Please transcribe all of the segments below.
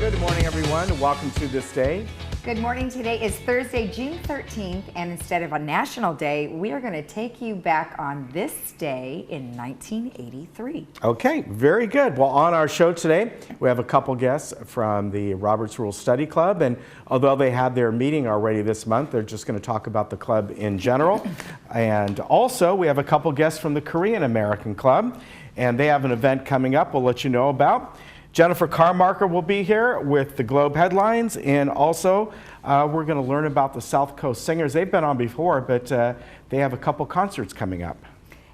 Good morning, everyone. Welcome to This Day. Good morning. Today is Thursday, June 13th, and instead of a national day, we are going to take you back on this day in 1983. Okay, very good. Well, on our show today, we have a couple guests from the Roberts Rules Study Club, and although they had their meeting already this month, they're just going to talk about the club in general. And also, we have a couple guests from the Korean American Club, and they have an event coming up we'll let you know about. Jennifer Carmarker will be here with the Globe headlines, and also we're going to learn about the South Coast Singers. They've been on before, but they have a couple concerts coming up.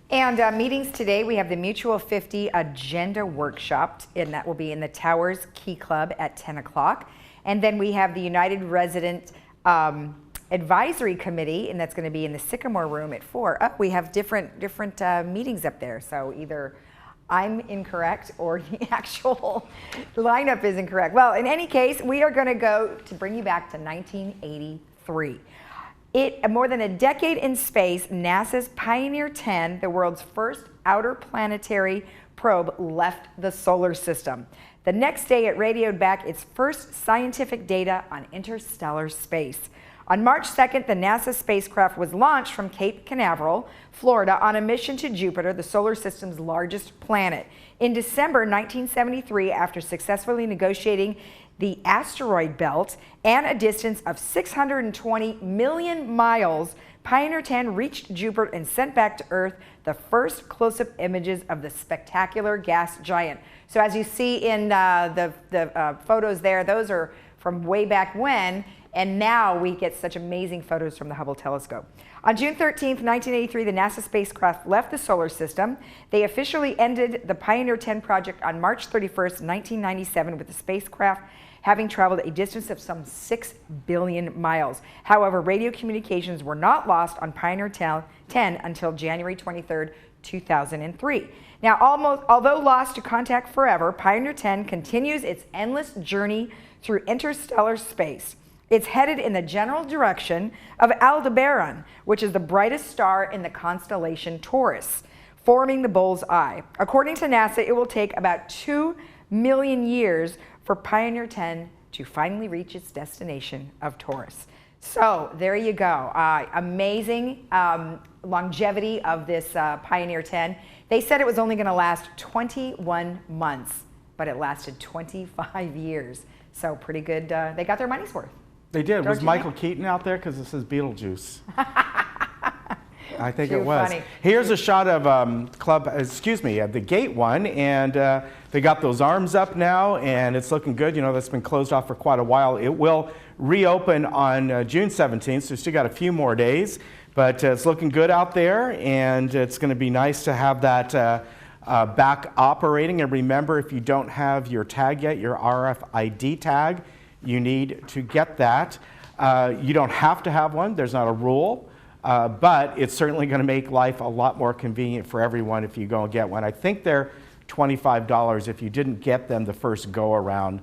And meetings today, we have the Mutual 50 Agenda Workshop, and that will be in the Towers Key Club at 10 o'clock. And then we have the United Resident Advisory Committee, and that's going to be in the Sycamore Room at 4. We have different meetings up there, so either I'm incorrect or the actual lineup is incorrect. Well, in any case, we are going to go to bring you back to 1983. More than a decade in space, NASA's Pioneer 10, the world's first outer planetary probe, left the solar system. The next day, it radioed back its first scientific data on interstellar space. On March 2nd, the NASA spacecraft was launched from Cape Canaveral, Florida, on a mission to Jupiter, the solar system's largest planet. In December 1973, after successfully negotiating the asteroid belt and a distance of 620 million miles, Pioneer 10 reached Jupiter and sent back to Earth the first close-up images of the spectacular gas giant. So as you see in the photos there, those are from way back when. And now we get such amazing photos from the Hubble telescope. On June 13th, 1983, the NASA spacecraft left the solar system. They officially ended the Pioneer 10 project on March 31st, 1997, with the spacecraft having traveled a distance of some 6 billion miles. However, radio communications were not lost on Pioneer 10 until January 23rd, 2003. Now, although lost to contact forever, Pioneer 10 continues its endless journey through interstellar space. It's headed in the general direction of Aldebaran, which is the brightest star in the constellation Taurus, forming the bull's eye. According to NASA, it will take about 2 million years for Pioneer 10 to finally reach its destination of Taurus. So there you go. Amazing longevity of this Pioneer 10. They said it was only going to last 21 months, but it lasted 25 years. So pretty good. They got their money's worth. They did. Was Michael Keaton out there? Because it says Beetlejuice. I think it was. Funny. Here's a shot of the gate one, and they got those arms up now, and it's looking good. You know, that's been closed off for quite a while. It will reopen on June 17th, so we still got a few more days, but it's looking good out there, and it's going to be nice to have that back operating. And remember, if you don't have your tag yet, your RFID tag, you need to get that. You don't have to have one. There's not a rule, but it's certainly going to make life a lot more convenient for everyone if you go and get one. I think they're $25 if you didn't get them the first go around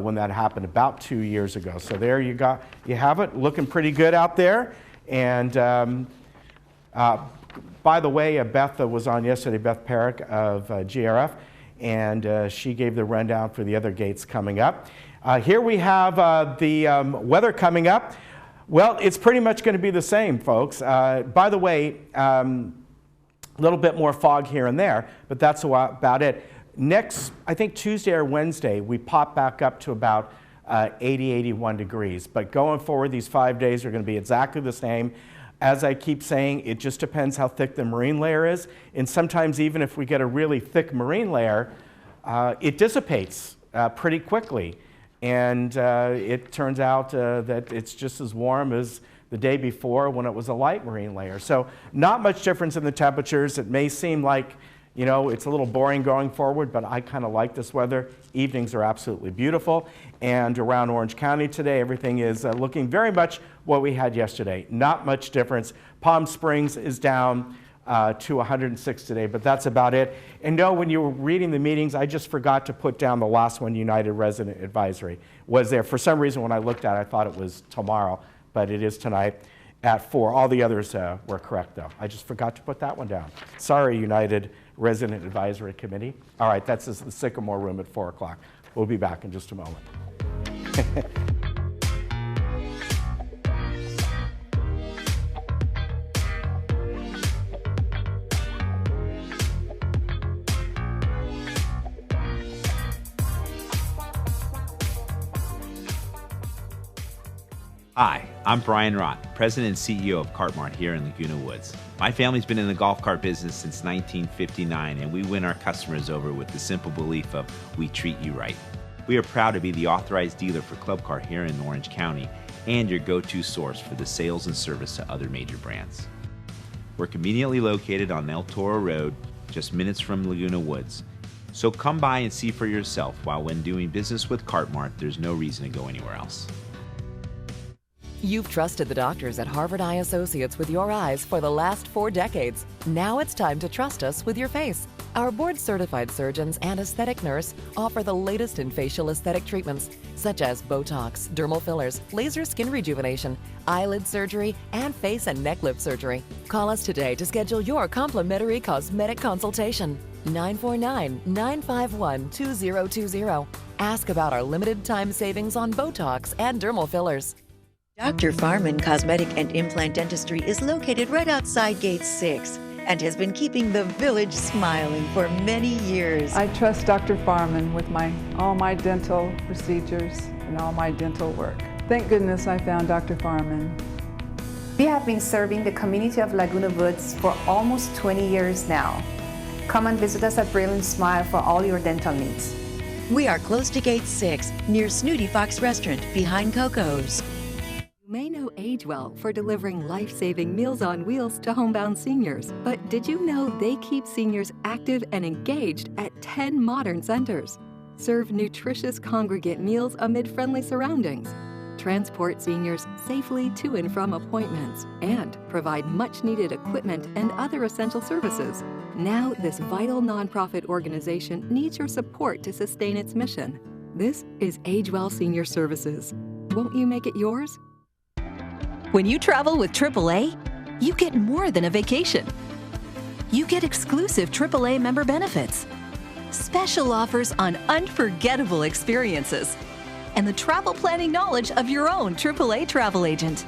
when that happened about 2 years ago. So there you go. You have it, looking pretty good out there. And by the way, Beth was on yesterday, Beth Perrick of GRF, and she gave the rundown for the other gates coming up. Here we have the weather coming up. Well, it's pretty much going to be the same, folks. By the way, a little bit more fog here and there, but that's about it. Next, I think Tuesday or Wednesday, we pop back up to about 80, 81 degrees. But going forward, these 5 days are going to be exactly the same. As I keep saying, it just depends how thick the marine layer is. And sometimes even if we get a really thick marine layer, it dissipates pretty quickly. And it turns out that it's just as warm as the day before when it was a light marine layer. So not much difference in the temperatures. It may seem like, you know, it's a little boring going forward, but I kind of like this weather. Evenings are absolutely beautiful. And around Orange County today, everything is looking very much what we had yesterday. Not much difference. Palm Springs is down to 106 today, but that's about it. And no, when you were reading the meetings, I just forgot to put down the last one, United Resident Advisory. Was there. For some reason, when I looked at it, I thought it was tomorrow, but it is tonight at 4. All the others were correct, though. I just forgot to put that one down. Sorry, United Resident Advisory Committee. All right, that's the Sycamore Room at 4 o'clock. We'll be back in just a moment. Hi, I'm Brian Rott, President and CEO of Cart Mart here in Laguna Woods. My family's been in the golf cart business since 1959, and we win our customers over with the simple belief of we treat you right. We are proud to be the authorized dealer for Club Car here in Orange County and your go-to source for the sales and service to other major brands. We're conveniently located on El Toro Road, just minutes from Laguna Woods. So come by and see for yourself, while when doing business with Cart Mart, there's no reason to go anywhere else. You've trusted the doctors at Harvard Eye Associates with your eyes for the last 4 decades. Now it's time to trust us with your face. Our board-certified surgeons and aesthetic nurse offer the latest in facial aesthetic treatments, such as Botox, dermal fillers, laser skin rejuvenation, eyelid surgery, and face and neck lip surgery. Call us today to schedule your complimentary cosmetic consultation. 949-951-2020. Ask about our limited time savings on Botox and dermal fillers. Dr. Farman Cosmetic and Implant Dentistry is located right outside Gate 6 and has been keeping the village smiling for many years. I trust Dr. Farman with all my dental procedures and all my dental work. Thank goodness I found Dr. Farman. We have been serving the community of Laguna Woods for almost 20 years now. Come and visit us at Brilliant Smile for all your dental needs. We are close to Gate 6, near Snooty Fox Restaurant, behind Coco's. You may know AgeWell for delivering life-saving Meals on Wheels to homebound seniors, but did you know they keep seniors active and engaged at 10 modern centers? Serve nutritious congregate meals amid friendly surroundings, transport seniors safely to and from appointments, and provide much-needed equipment and other essential services. Now, this vital nonprofit organization needs your support to sustain its mission. This is AgeWell Senior Services. Won't you make it yours? When you travel with AAA, you get more than a vacation. You get exclusive AAA member benefits, special offers on unforgettable experiences, and the travel planning knowledge of your own AAA travel agent.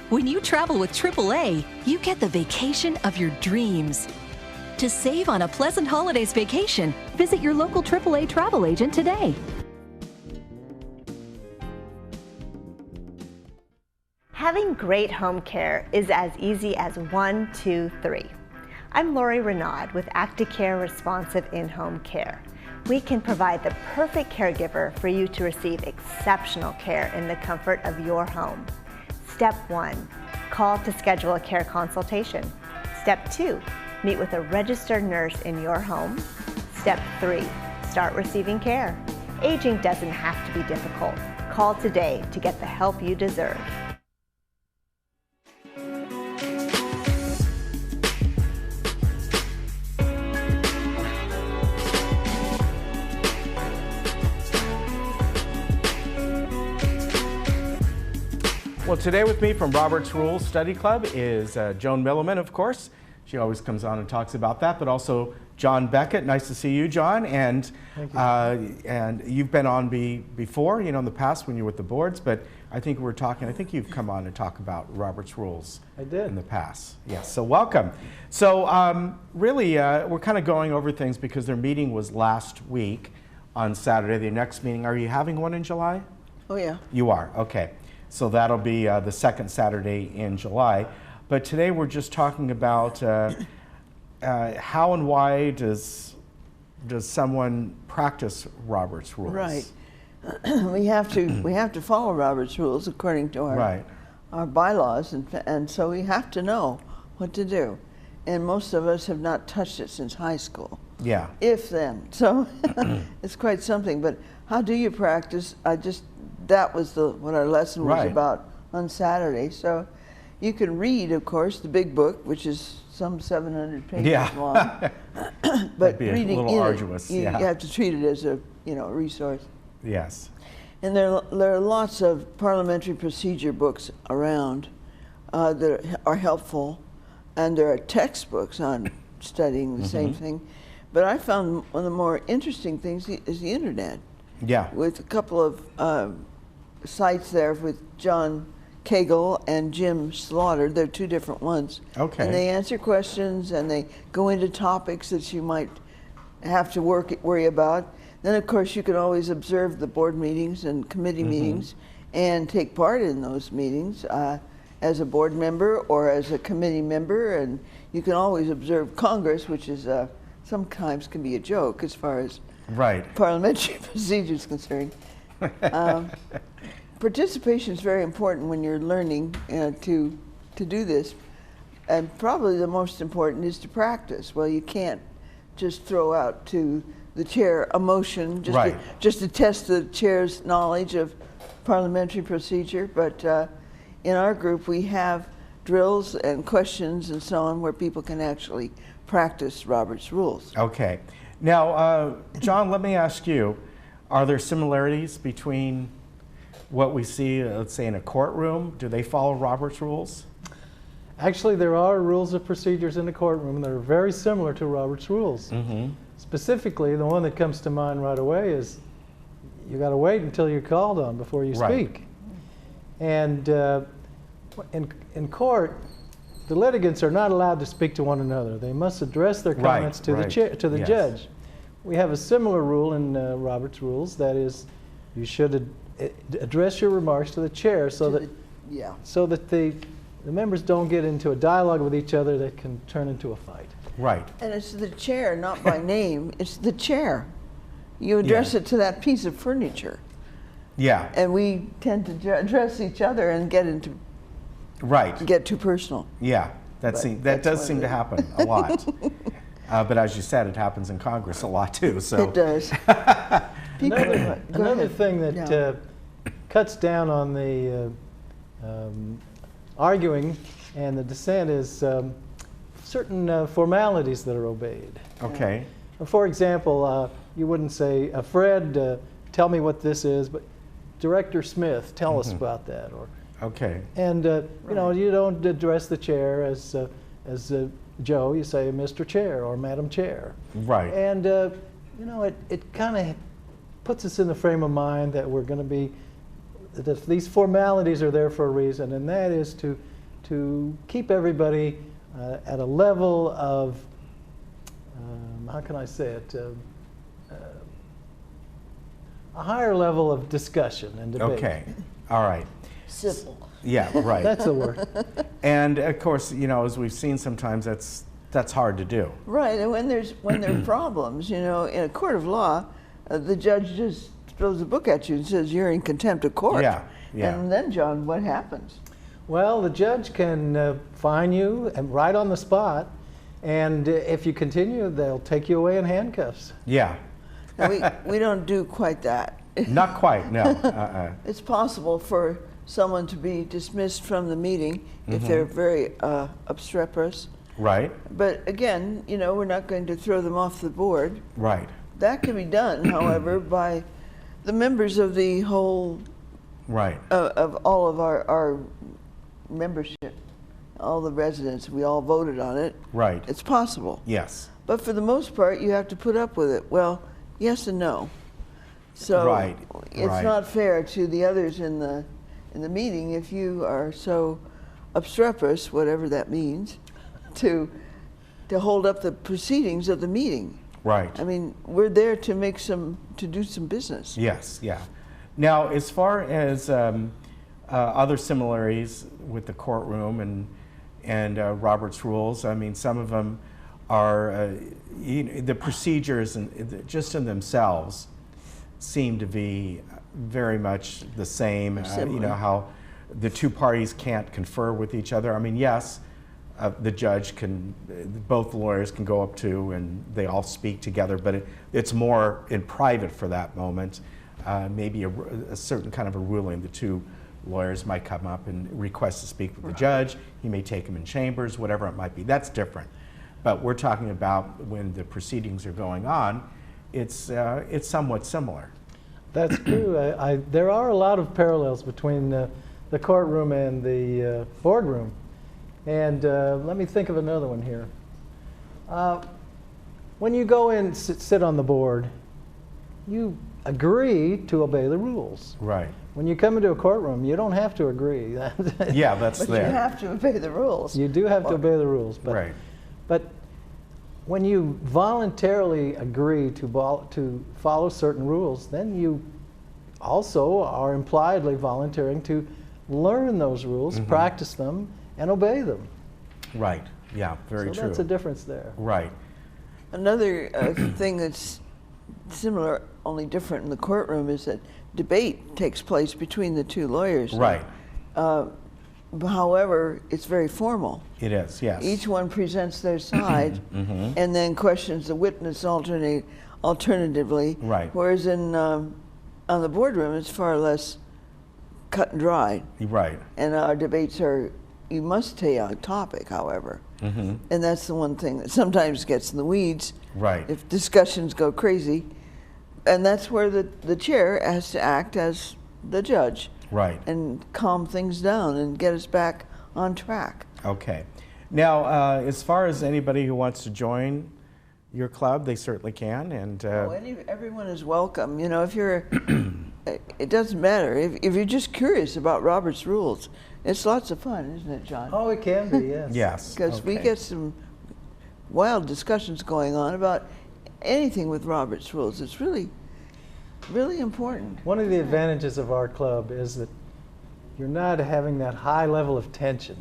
When you travel with AAA, you get the vacation of your dreams. To save on a pleasant holidays vacation, visit your local AAA travel agent today. Having great home care is as easy as 1, 2, 3. I'm Lori Renaud with ActiCare Responsive In-Home Care. We can provide the perfect caregiver for you to receive exceptional care in the comfort of your home. Step 1, call to schedule a care consultation. Step 2, meet with a registered nurse in your home. Step 3, start receiving care. Aging doesn't have to be difficult. Call today to get the help you deserve. Well, today with me from Robert's Rules Study Club is Joan Milliman, of course. She always comes on and talks about that, but also John Beckett. Nice to see you, John. And and you've been on before, in the past when you were with the boards, but I think you've come on and talk about Robert's Rules. I did. In the past. Yes, so welcome. So really, we're kind of going over things because their meeting was last week on Saturday. The next meeting, are you having one in July? Oh, yeah. You are, okay. So that'll be the second Saturday in July. But today we're just talking about how and why does someone practice Robert's Rules? Right. we have to follow Robert's Rules according to our bylaws, and so we have to know what to do. And most of us have not touched it since high school. Yeah. If then. So it's quite something. But how do you practice? That was what our lesson was about on Saturday. So you can read, of course, the big book, which is some 700 pages long. But reading a little arduous. You have to treat it as a resource. Yes. And there are lots of parliamentary procedure books around that are helpful, and there are textbooks on studying the same thing. But I found one of the more interesting things is the internet. Yeah. With a couple of sites there with John Cagle and Jim Slaughter. They're two different ones. Okay. And they answer questions and they go into topics that you might have to worry about. Then, of course, you can always observe the board meetings and committee meetings and take part in those meetings as a board member or as a committee member. And you can always observe Congress, which is sometimes can be a joke as far as parliamentary procedure is concerned. Participation is very important when you're learning to do this, and probably the most important is to practice. Well, you can't just throw out to the chair a motion just to test the chair's knowledge of parliamentary procedure, but in our group we have drills and questions and so on where people can actually practice Robert's rules. Okay. Now, John, let me ask you, are there similarities between what we see, let's say, in a courtroom? Do they follow Robert's rules? Actually, there are rules of procedures in the courtroom that are very similar to Robert's rules. Specifically, the one that comes to mind right away is you got to wait until you're called on before you speak. And in court, the litigants are not allowed to speak to one another. They must address their comments to the judge. We have a similar rule in Robert's rules, that is, you should address your remarks to the chair so that the members don't get into a dialogue with each other that can turn into a fight. Right. And it's the chair, not by name, it's the chair. You address it to that piece of furniture. Yeah. And we tend to address each other and get into get too personal. Yeah, that does seem to happen a lot. But as you said, it happens in Congress a lot too. So it does. Another thing that cuts down on the arguing and the dissent is certain formalities that are obeyed. Okay. For example, you wouldn't say, Fred, tell me what this is, but Director Smith, tell us about that. Or, and you know, you don't address the chair as Joe. You say Mr. Chair or Madam Chair. Right. And you know, it kind of puts us in the frame of mind that we're going to be, that these formalities are there for a reason, and that is to keep everybody at a level of, how can I say it, a higher level of discussion and debate. Okay, all right. Civil. Yeah, right. That's a word. And of course, you know, as we've seen sometimes, that's hard to do. Right, and when there are problems, you know, in a court of law, the judge just throws a book at you and says you're in contempt of court. Yeah, yeah. And then, John, what happens? Well, the judge can fine you and right on the spot, and if you continue, they'll take you away in handcuffs. Yeah. We don't do quite that. Not quite, no. It's possible for someone to be dismissed from the meeting if they're very obstreperous. Right. But again, you know, we're not going to throw them off the board. Right. That can be done, however, by the members of the whole, of all of our membership, all the residents. We all voted on it. Right. It's possible. Yes. But for the most part, you have to put up with it. Well, yes and no. So it's not fair to the others in the meeting if you are so obstreperous, whatever that means, to hold up the proceedings of the meeting. Right. I mean, we're there to do some business. Yes, yeah. Now, as far as other similarities with the courtroom and Robert's rules, I mean, some of them are, the procedures and just in themselves seem to be very much the same. You know, how the two parties can't confer with each other. I mean, yes, the judge can, both lawyers can go up to and they all speak together, but it's more in private for that moment. Maybe a certain kind of a ruling, the two lawyers might come up and request to speak with the judge. He may take them in chambers, whatever it might be. That's different. But we're talking about when the proceedings are going on, it's somewhat similar. That's true. There are a lot of parallels between the courtroom and the boardroom. And let me think of another one here. When you go in, sit on the board, you agree to obey the rules. Right. When you come into a courtroom, you don't have to agree. Yeah, that's But there. you have to obey the rules. You do have to obey the rules. But, Right. But when you voluntarily agree to follow certain rules, then you also are impliedly volunteering to learn those rules, practice them, and obey them. Right. Yeah, very So true. that's a difference there. Right. Another thing that's similar, only different in the courtroom, is that debate takes place between the two lawyers. Right. However, it's very formal. It is, yes. Each one presents their side and then questions the witness alternatively. Right. Whereas on the boardroom, it's far less cut and dried. Right. And our debates are, you must stay on topic, however. And that's the one thing that sometimes gets in the weeds. Right. If discussions go crazy. And that's where the chair has to act as the judge. Right. And calm things down and get us back on track. Okay. Now, as far as anybody who wants to join your club, they certainly can. And everyone is welcome. You know, if you're, it doesn't matter. If you're just curious about Robert's rules, it's lots of fun, isn't it, John? Oh, it can be, yes. Yes. Because we get some wild discussions going on about anything with Robert's rules. It's really, really important. One of the advantages of our club is that you're not having that high level of tension.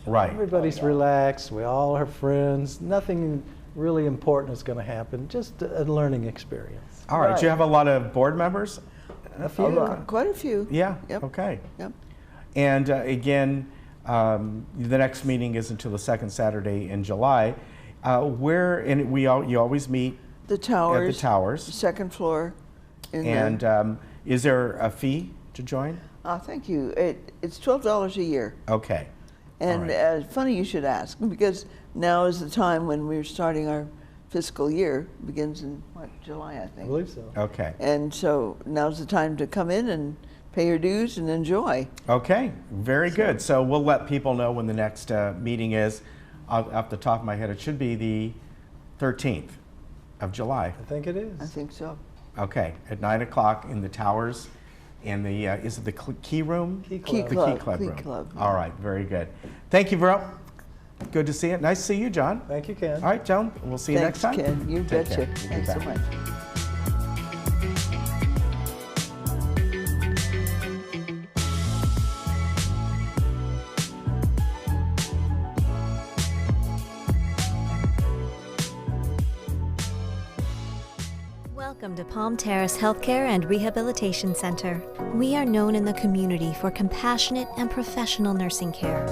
Right. Everybody's relaxed. We all are friends. Nothing really important is going to happen. Just a learning experience. All right. Do you have a lot of board members? A few. Quite a few. Yeah. Yep. Okay. Yep. And again, the next meeting is until the second Saturday in July. You always meet the towers. At the towers. The second floor. And is there a fee to join? Thank you. It's $12 a year. Okay. And funny you should ask, because now is the time when we're starting our fiscal year. Begins in, July, I think. I believe so. Okay. And so now's the time to come in and pay your dues and enjoy. Okay, very good. So we'll let people know when the next meeting is. Off the top of my head, it should be the 13th of July. I think it is. I think so. Okay, at 9 o'clock in the towers. In the, is it the key room? Key The Club. Key Club Key room. Club. All right, very good. Thank you, bro. Good to see you. Nice to see you, John. Thank you, Ken. All right, Joan, we'll see you next time. Thanks, Ken. You Take betcha. care. We'll be Thanks so back. much. Welcome to Palm Terrace Healthcare and Rehabilitation Center. We are known in the community for compassionate and professional nursing care.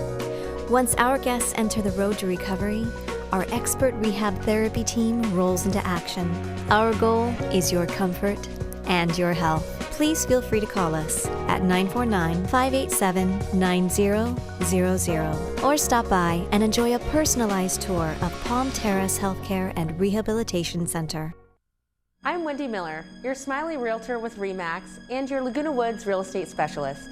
Once our guests enter the road to recovery, our expert rehab therapy team rolls into action. Our goal is your comfort and your health. Please feel free to call us at 949-587-9000 or stop by and enjoy a personalized tour of Palm Terrace Healthcare and Rehabilitation Center. I'm Wendy Miller, your Smiley Realtor with RE/MAX and your Laguna Woods real estate specialist.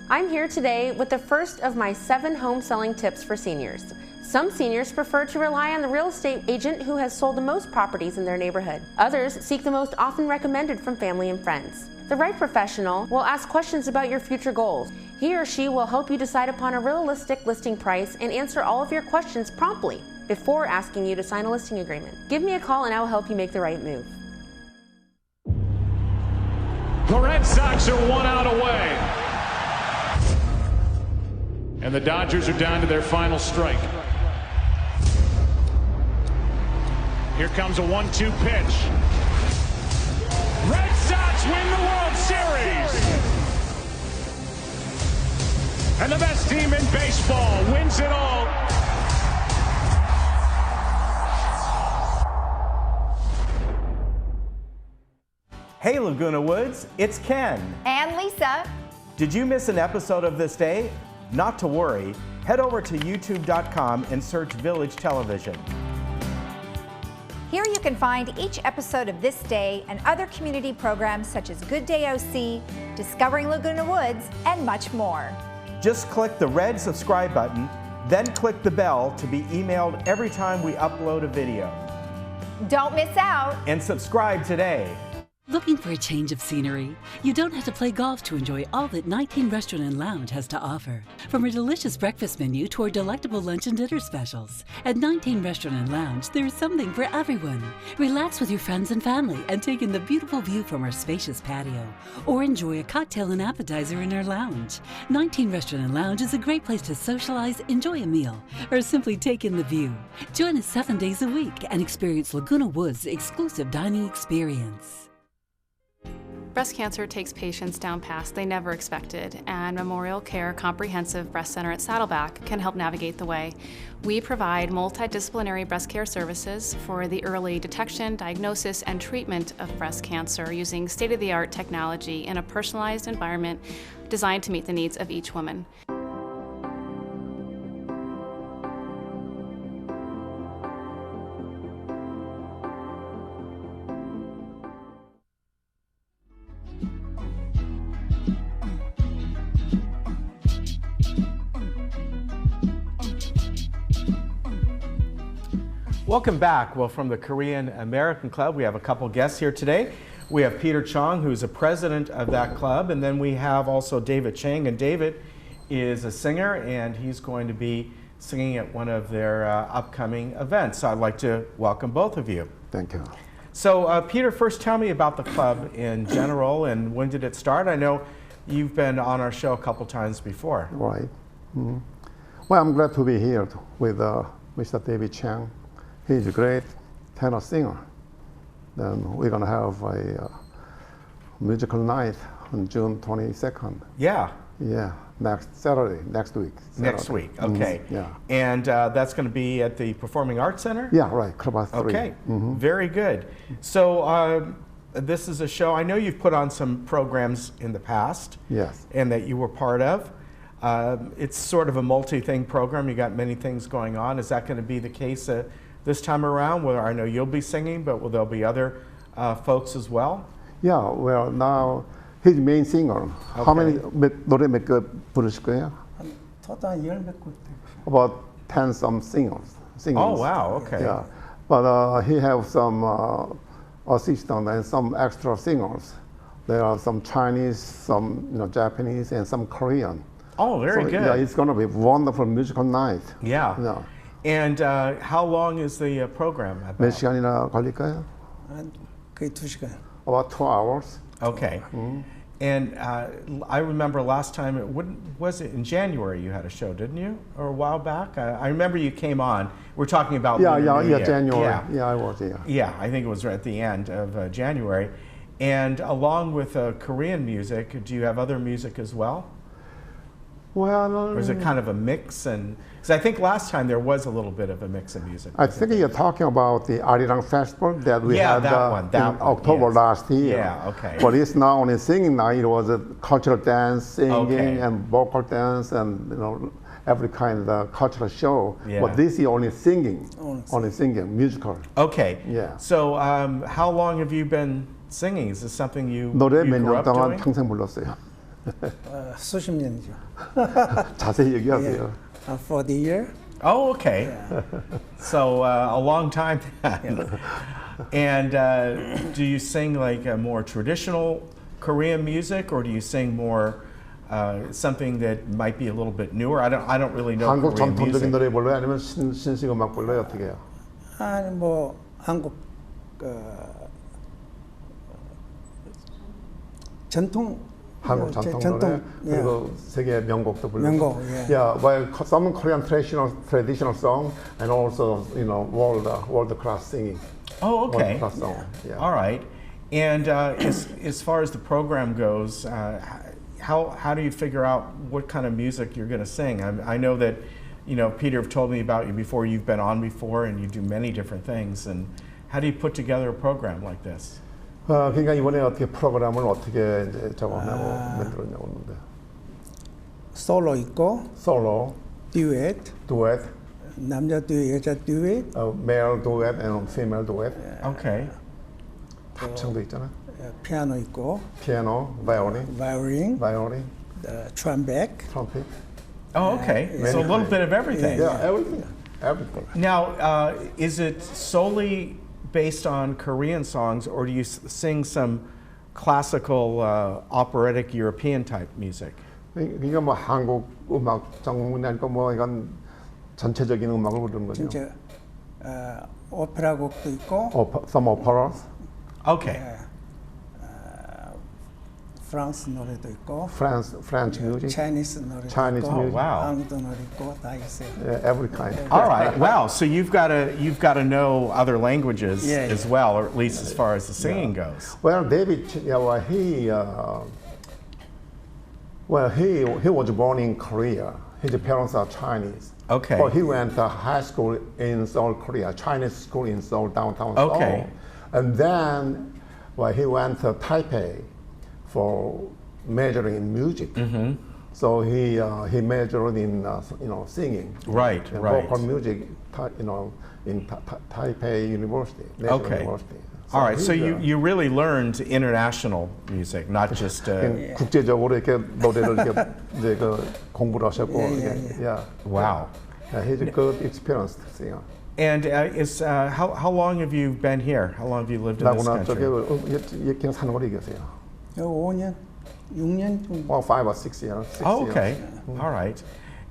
I'm here today with the first of my 7 home selling tips for seniors. Some seniors prefer to rely on the real estate agent who has sold the most properties in their neighborhood. Others seek the most often recommended from family and friends. The right professional will ask questions about your future goals. He or she will help you decide upon a realistic listing price and answer all of your questions promptly before asking you to sign a listing agreement. Give me a call and I will help you make the right move. The Red Sox are 1 out away. And the Dodgers are down to their final strike. Here comes a 1-2 pitch. Red Sox win the World Series. And the best team in baseball wins it all. Hey Laguna Woods, it's Ken. And Lisa. Did you miss an episode of This Day? Not to worry. Head over to youtube.com and search Village Television. Here you can find each episode of This Day and other community programs such as Good Day OC, Discovering Laguna Woods, and much more. Just click the red subscribe button, then click the bell to be emailed every time we upload a video. Don't miss out. And subscribe today. Looking for a change of scenery? You don't have to play golf to enjoy all that 19 Restaurant and Lounge has to offer. From a delicious breakfast menu to our delectable lunch and dinner specials. At 19 Restaurant and Lounge, there is something for everyone. Relax with your friends and family and take in the beautiful view from our spacious patio. Or enjoy a cocktail and appetizer in our lounge. 19 Restaurant and Lounge is a great place to socialize, enjoy a meal, or simply take in the view. Join us 7 days a week and experience Laguna Woods' exclusive dining experience. Breast cancer takes patients down paths they never expected, and Memorial Care Comprehensive Breast Center at Saddleback can help navigate the way. We provide multidisciplinary breast care services for the early detection, diagnosis, and treatment of breast cancer using state-of-the-art technology in a personalized environment designed to meet the needs of each woman. Welcome back. Well, from the Korean American Club, we have a couple guests here today. We have Peter Chong, who's a president of that club, and then we have also David Chang, and David is a singer, and he's going to be singing at one of their upcoming events. So I'd like to welcome both of you. Thank you. So Peter, first tell me about the club in general, and when did it start? I know you've been on our show a couple times before. Right. Mm-hmm. Well, I'm glad to be here with Mr. David Chang. He's a great tenor singer. Then we're going to have a musical night on June 22nd. Yeah. Yeah, next Saturday, next week. Saturday. Next week, okay. Mm-hmm. Yeah. And that's going to be at the Performing Arts Center? Yeah, right, Club 3. Okay, mm-hmm. Very good. So this is a show, I know you've put on some programs in the past. Yes. And that you were part of. It's sort of a multi-thing program. You got many things going on. Is that going to be the case this time around, where I know you'll be singing, but will there be other folks as well? Yeah, well, now he's the main singer. Okay. How many 노래 몇 개 부르실 거예요? 토tal 10몇 곡. About 10 some singers. Oh, wow, okay. Yeah, but he have some assistant and some extra singers. There are some Chinese, some Japanese, and some Korean. Oh, very good. Yeah, it's going to be a wonderful musical night. Yeah. Yeah. And how long is the program about? 몇 시간이나 걸릴까요? 거의 2시간. About 2 hours. Okay. Mm-hmm. And I remember last time, was it in January you had a show, didn't you? Or a while back? I remember you came on. We're talking about January. Yeah, I was, yeah. Yeah, I think it was right at the end of January. And along with Korean music, do you have other music as well? Well, or is it kind of a mix? Because I think last time there was a little bit of a mix of music. I think you're talking about the Arirang Festival that we had in October last year. Yeah, okay. But it's not only singing now, it was a cultural dance, singing, and vocal dance, and every kind of cultural show. Yeah. But this is only singing, musical. Okay. Yeah. So how long have you been singing? Is this something you 노래 몇 grew 년 up 동안 doing? 평생 불렀어요. 수십 년이죠. 자세히 얘기하세요. 40 years. Oh, okay. Yeah. So a long time. And do you sing like a more traditional Korean music, or do you sing more something that might be a little bit newer? I don't really know 한국 Korean 전통적인 music. 노래 불러요? 아니면 신식 음악 불러요? 어떻게 해요? 아니 뭐 한국 전통 한국 전통 노래 그리고 세계 명곡도 불러요. 명곡, Yeah, well, some Korean traditional song and also world class singing. Oh, okay. World class song. Yeah. All right. And as far as the program goes, how do you figure out what kind of music you're going to sing? I know that Peter told me about you before. You've been on before, and you do many different things. And how do you put together a program like this? 그러니까 이번에 어떻게 프로그램을 어떻게 이제 적어내고 만들었냐고 하는데. 솔로 있고. 솔로. 듀엣. 남자 듀엣, 여자 듀엣. Male duet and female duet. Okay. 합창도 있잖아. 피아노 있고. 피아노, violin. trumpet. Oh, okay. So a little bit of everything. Yeah, everything. Now, is it solely based on Korean songs, or do you sing some classical, operatic, European type music? 이거 뭐 한국 음악 전문이니까 뭐 이건 전체적인 음악을 부르는 거죠. 진짜 오페라 곡도 있고. Some operas. Okay. 프랑스 노래도 있고. French music. Chinese 노래도 Chinese 있고. music. Wow. 한국도 노래 있고 다 있어요. Yeah, every kind. All right. Wow. So you've got to know other languages Yeah, as well, or at least as far as the singing goes. Well, David, well, he was born in Korea. His parents are Chinese. Okay. But he went to high school in Seoul, Korea, Chinese school in Seoul, downtown Seoul. Okay. And then, well, he went to Taipei for majoring in music. Mm-hmm. So he majored in singing. Right, and right. vocal music, in Taipei University. National Okay. University. All right. So you really learned international music, not just. 국제적으로 이렇게 노래를 이제 공부를 하셨고. Yeah. Wow. Yeah, he's a good experienced singer. And how long have you been here? How long have you lived in this 라구나 country? 쪽에 그냥 사는 거리 계세요. 5년, 6년 정도. Well, 5 or 6 years. Oh, okay. All right.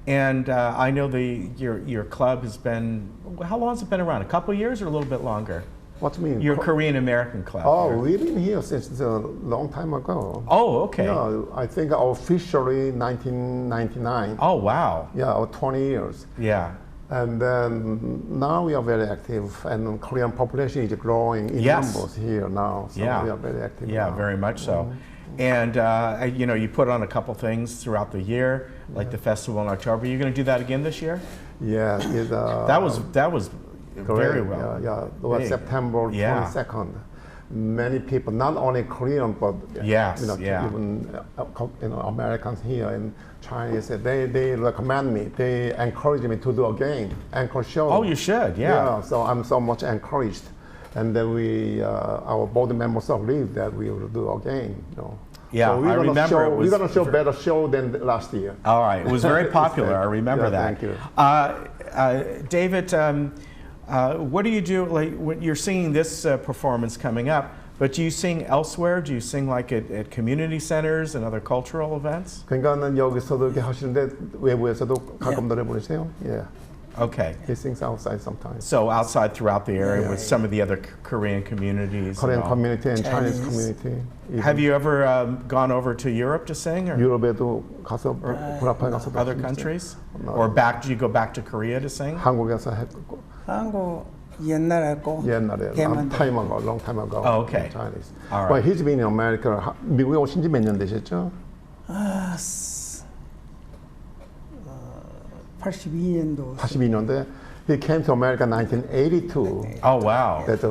And I know your club has been. How long has it been around? A couple years or a little bit longer? What do you mean? Your Korean American club. Oh, here. we've been here since a long time ago. Oh, okay. Yeah, I think officially 1999. Oh, wow. Yeah, 20 years. Yeah. And then now we are very active, and Korean population is growing in Yes. numbers here now. So Yeah. we are very active. Yeah, now. very much so. And you put on a couple things throughout the year, like the festival in October. You're going to do that again this year? Yeah, That was very well. Yeah, it was big. September Yeah. 22nd. Many people, not only Korean, but Yes, yeah. even Americans here and Chinese, they recommend me. They encourage me to do a game, anchor show. Oh, you should, yeah. So I'm so much encouraged, and then our board members agreed that we will do a game. Yeah, so I remember we're gonna show better show than last year. All right, it was very popular. I remember Yeah, that. thank you. David, what do you do? Like when you're singing this performance coming up, but do you sing elsewhere? Do you sing like at community centers and other cultural events? 그러니까는 여기서도 이렇게 하시는데 외부에서도 가끔 노래 부르세요? Yeah. Okay. He sings outside sometimes. So outside throughout the area with some of the other Korean communities. Korean and all. community and Chinese community. Have you ever gone over to Europe to sing? Or 유럽에도 가서 불합하게 가서 other countries? Or do you go back to Korea to sing? 한국에서 했고. 한국 옛날에 long time ago. Oh, okay. Chinese. All right. Well, he's been in America. 미국에 오신 지 몇 년 되셨죠? 82년도. 82년대. He came to America in 1982. Oh, wow. That's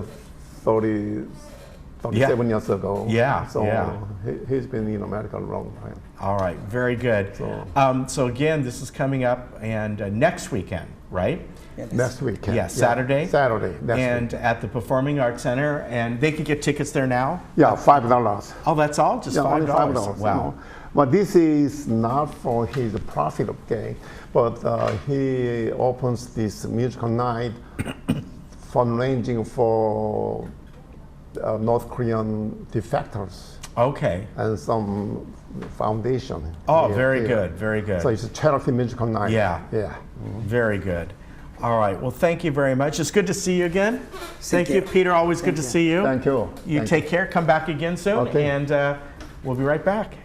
37 years ago. Yeah, So yeah. he's been in America a long time. All right, very good. So again, this is coming up and next weekend, right? Next weekend. Yeah, Saturday. Saturday. And at the Performing Arts Center, and they can get tickets there now? Yeah, $5. Oh, that's all? Just $5? Only $5. Wow. But this is not for his profit gain, but he opens this musical night fundraising for North Korean defectors. Okay. And some foundation. Oh, very good, very good. So it's a charity musical night. Yeah. Yeah. Very good. All right. Well, thank you very much. It's good to see you again. Thank you, Peter. Always good to see you. Thank you. You take care. Come back again soon, Okay. and we'll be right back.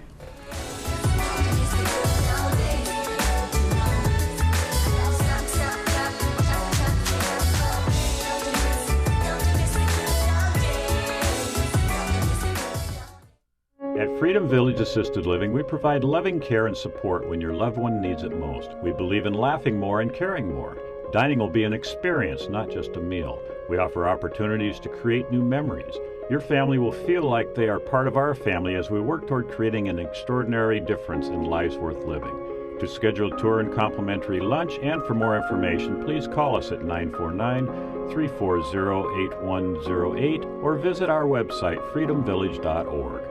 At Freedom Village Assisted Living, we provide loving care and support when your loved one needs it most. We believe in laughing more and caring more. Dining will be an experience, not just a meal. We offer opportunities to create new memories. Your family will feel like they are part of our family as we work toward creating an extraordinary difference in lives worth living. To schedule a tour and complimentary lunch and for more information, please call us at 949-340-8108 or visit our website, freedomvillage.org.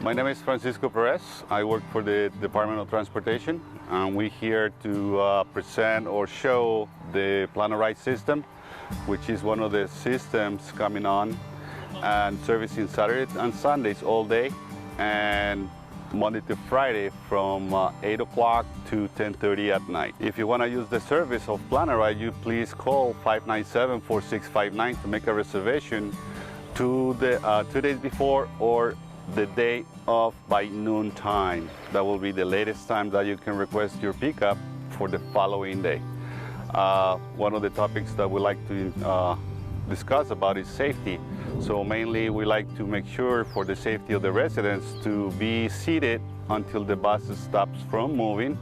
My name is Francisco Perez. I work for the Department of Transportation, and we're here to present or show the Plan-A-Ride system, which is one of the systems coming on and servicing Saturdays and Sundays all day, and Monday to Friday from 8 o'clock to 10:30 at night. If you want to use the service of Plan-A-Ride, you please call 597-4659 to make a reservation to the 2 days before or the day of by noon time. That will be the latest time that you can request your pickup for the following day. One of the topics that we like to discuss about is safety. So mainly we like to make sure for the safety of the residents to be seated until the bus stops from moving,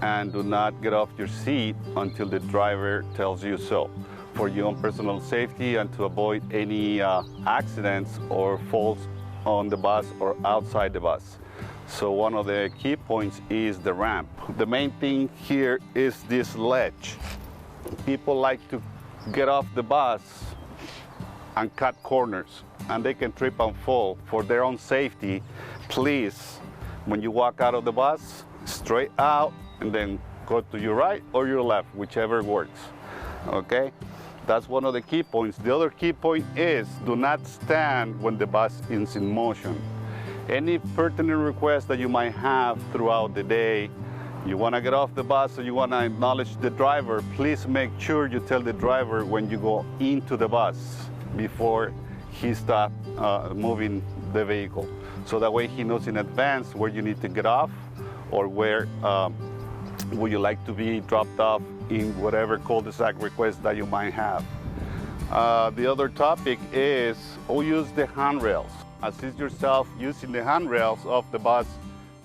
and do not get off your seat until the driver tells you so, for your own personal safety and to avoid any accidents or falls on the bus or outside the bus. So one of the key points is the ramp. The main thing here is this ledge. People like to get off the bus and cut corners, and they can trip and fall. For their own safety, please, when you walk out of the bus, straight out and then go to your right or your left, whichever works, okay? That's one of the key points. The other key point is do not stand when the bus is in motion. Any pertinent request that you might have throughout the day, you want to get off the bus or you want to acknowledge the driver, please make sure you tell the driver when you go into the bus before he stops moving the vehicle. So that way he knows in advance where you need to get off or where would you like to be dropped off in whatever cul-de-sac request that you might have. The other topic is use the handrails. Assist yourself using the handrails of the bus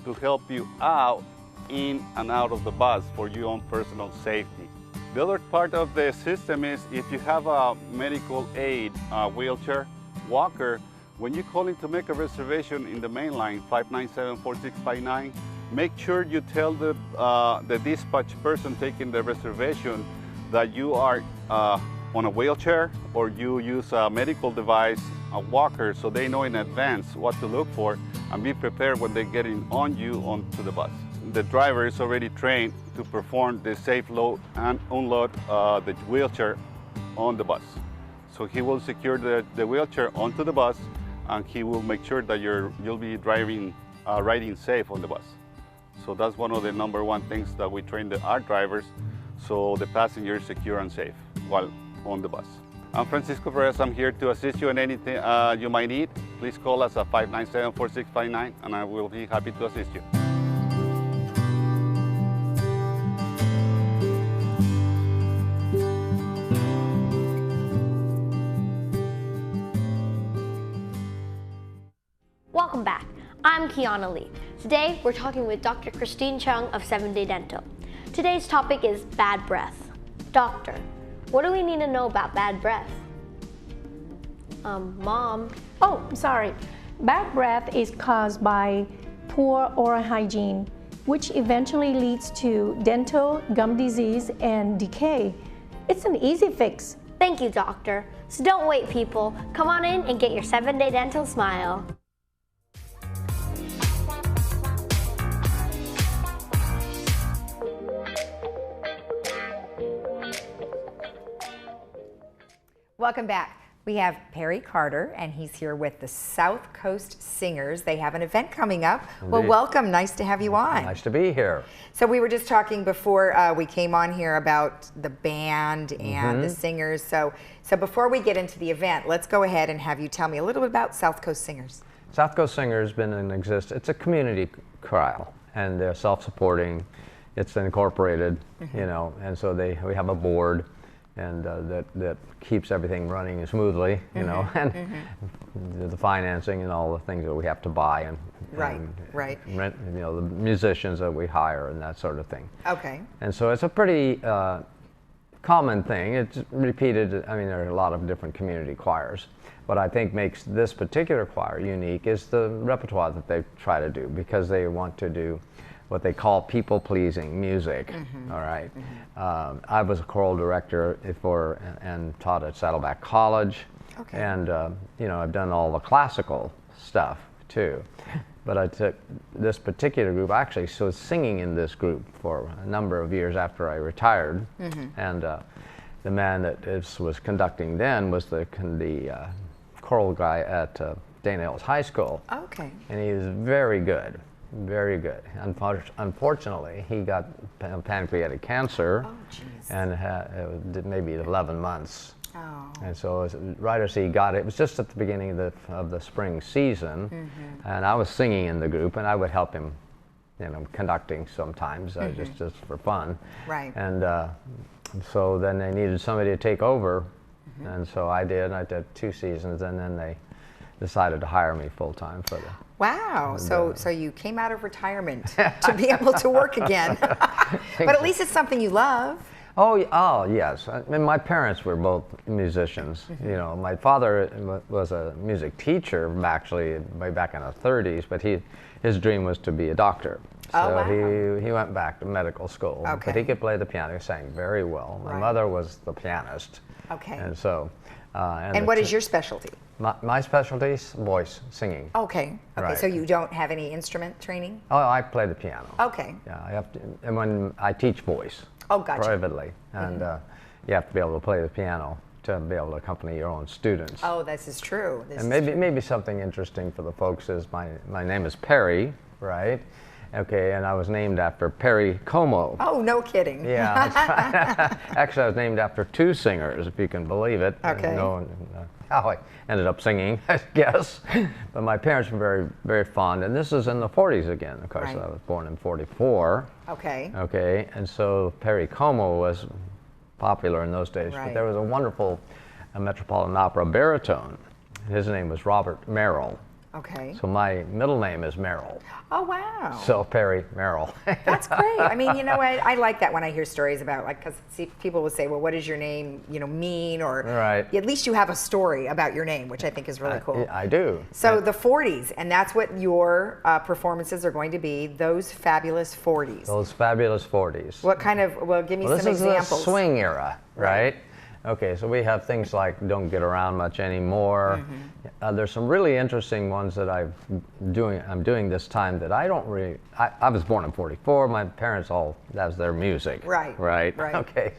to help you out in and out of the bus for your own personal safety. The other part of the system is if you have a medical aid, wheelchair, walker, when you call in to make a reservation in the main line, 597-4659, make sure you tell the dispatch person taking the reservation that you are on a wheelchair or you use a medical device, a walker, so they know in advance what to look for and be prepared when they get onto the bus. The driver is already trained to perform the safe load and unload the wheelchair on the bus. So he will secure the wheelchair onto the bus, and he will make sure that you'll be riding safe on the bus. So that's one of the #1 things that we train our drivers, so the passenger is secure and safe while on the bus. I'm Francisco Perez. I'm here to assist you in anything you might need. Please call us at 597-4659, and I will be happy to assist you. Welcome back. I'm Kiana Lee. Today we're talking with Dr. Christine Chung of 7-Day Dental. Today's topic is bad breath. Doctor, what do we need to know about bad breath? Mom. Oh, sorry. Bad breath is caused by poor oral hygiene, which eventually leads to dental, gum disease, and decay. It's an easy fix. Thank you, doctor. So don't wait, people. Come on in and get your 7-Day Dental smile. Welcome back. We have Perry Carter, and he's here with the South Coast Singers. They have an event coming up. Indeed. Well, welcome. Nice to have you on. Nice to be here. So we were just talking before we came on here about the band and the singers. So before we get into the event, let's go ahead and have you tell me a little bit about South Coast Singers. South Coast Singers has been in existence. It's a community chorale, and they're self-supporting. It's incorporated, you know, and so we have a board and that keeps everything running smoothly, you know, and the financing and all the things that we have to buy and rent, you know, the musicians that we hire and that sort of thing. Okay. And so it's a pretty common thing. It's repeated. I mean, there are a lot of different community choirs. What I think makes this particular choir unique is the repertoire that they try to do, because they want to do what they call people-pleasing music. All right. I was a choral director and taught at Saddleback College. Okay. And you know, I've done all the classical stuff too. But I took this particular group, I actually was singing in this group for a number of years after I retired. And the man that was conducting then was the choral guy at Dana Hills High School. Okay. And he was very good, very good. Unfortunately, he got pancreatic cancer and did maybe 11 months. Oh. And so right as he got it, it was just at the beginning of the spring season, and I was singing in the group, and I would help him, you know, conducting sometimes, just for fun. Right. And so then they needed somebody to take over, and so I did. I did 2 seasons, and then they decided to hire me full time for the. Wow. So you came out of retirement to be able to work again, but at least it's something you love. Oh yes. I mean, my parents were both musicians. You know, my father was a music teacher actually way back in the 30s, but his dream was to be a doctor. So he went back to medical school. Okay. But he could play the piano. He sang very well. My mother was the pianist. Okay. And so. And what is your specialty? My specialty is voice, singing. Okay. Okay. Right. So you don't have any instrument training? Oh, I play the piano. Okay. Yeah, I have to, and when I teach voice. Oh, gotcha. Privately, and you have to be able to play the piano to be able to accompany your own students. Oh, this is true. And maybe something interesting for the folks is my name is Perry, right? Okay, and I was named after Perry Como. Oh, no kidding. Yeah, that's right. Actually, I was named after 2 singers, if you can believe it. Okay. I don't know how I ended up singing, I guess. But my parents were very, very fond, and this is in the 40s again. Of course, Right. I was born in 44. Okay. Okay, and so Perry Como was popular in those days. Right. But there was a wonderful Metropolitan Opera baritone. His name was Robert Merrill. Okay. So my middle name is Merrill. Oh, wow. So Perry Merrill. That's great. I mean, you know what? I like that when I hear stories about, like, because people will say, well, what does your name, you know, mean? Or Right. at least you have a story about your name, which I think is really cool. I do. So the 40s, and that's what your performances are going to be, those fabulous 40s. Those fabulous 40s. What kind of, well, give me some examples. This is the swing era, right? Okay, so we have things like Don't Get Around Much Anymore. There's some really interesting ones that I'm doing this time that I don't really, I was born in 44, my parents that's their music. Right. Okay,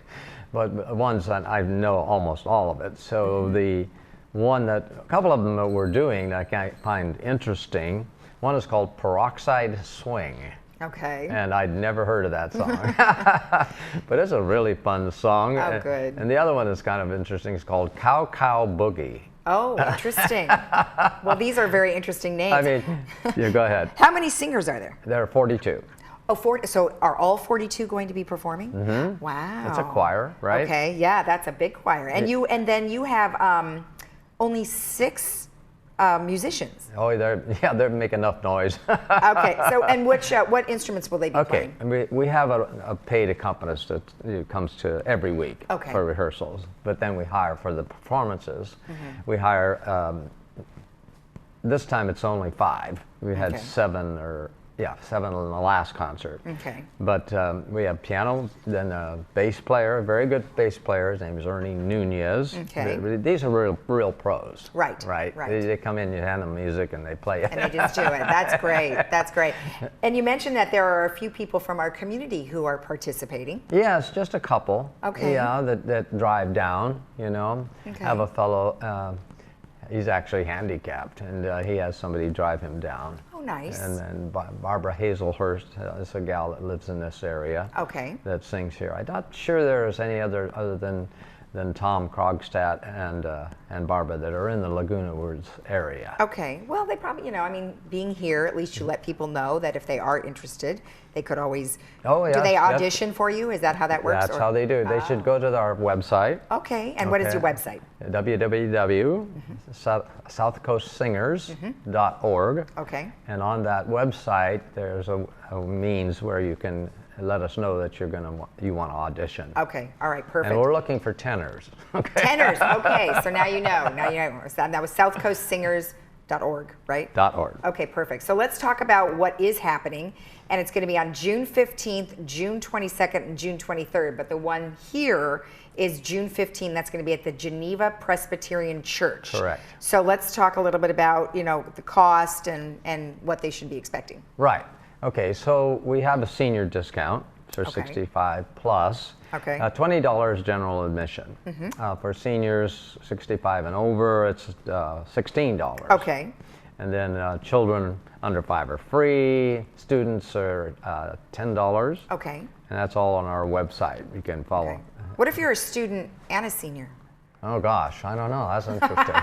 but ones that I know almost all of it. So the one a couple of them that we're doing that I find interesting, one is called Peroxide Swing. Okay. And I'd never heard of that song. But it's a really fun song. Oh, good. And the other one is kind of interesting. It's called Cow Cow Boogie. Oh, interesting. Well, these are very interesting names. I mean, yeah, go ahead. How many singers are there? There are 42. Oh, 40, so are all 42 going to be performing? Mm-hmm. Wow. It's a choir, right? Okay, yeah, that's a big choir. And then you have only 6 musicians. Oh, they make enough noise. Okay, so and what instruments will they be playing? Okay, we have a paid accompanist that comes to every week for rehearsals, but then we hire for the performances. We hire, this time it's only 5. We had 7 in the last concert. Okay. But we have piano, then a bass player, a very good bass player. His name is Ernie Nunez. Okay. These are real pros. Right. They come in, you hand them music, and they play it. And they just do it. That's great. That's great. And you mentioned that there are a few people from our community who are participating. Yes, just a couple. Okay. Yeah, that drive down, you know. Okay. Have a fellow, he's actually handicapped, and he has somebody drive him down. Oh, nice. And then Barbara Hazelhurst is a gal that lives in this area. Okay. That sings here. I'm not sure there's any other than Tom Krogstad and Barbara that are in the Laguna Woods area. Okay. Well, they probably, you know, I mean, being here, at least you let people know that if they are interested, they could always. Oh, yeah. Do they audition for you? Is that how that works? That's how they do. They should go to our website. Okay. And what is your website? www.southcoastsingers.org. Okay. And on that website, there's a means where you can let us know that you want to audition. Okay. All right. Perfect. And we're looking for tenors. Okay. Tenors. Okay. So now you know. So that was .org, right? .org. Okay, perfect. So let's talk about what is happening. And it's going to be on June 15th, June 22nd, and June 23rd. But the one here is June 15th. That's going to be at the Geneva Presbyterian Church. Correct. So let's talk a little bit about, you know, the cost and what they should be expecting. Right. Okay, so we have a senior discount for Okay. 65 plus. Okay. $20 general admission. For seniors 65 and over, it's $16. Okay. And then children under 5 are free. Students are $10. Okay. And that's all on our website. You can follow. Okay. What if you're a student and a senior? Oh gosh, I don't know. That's interesting.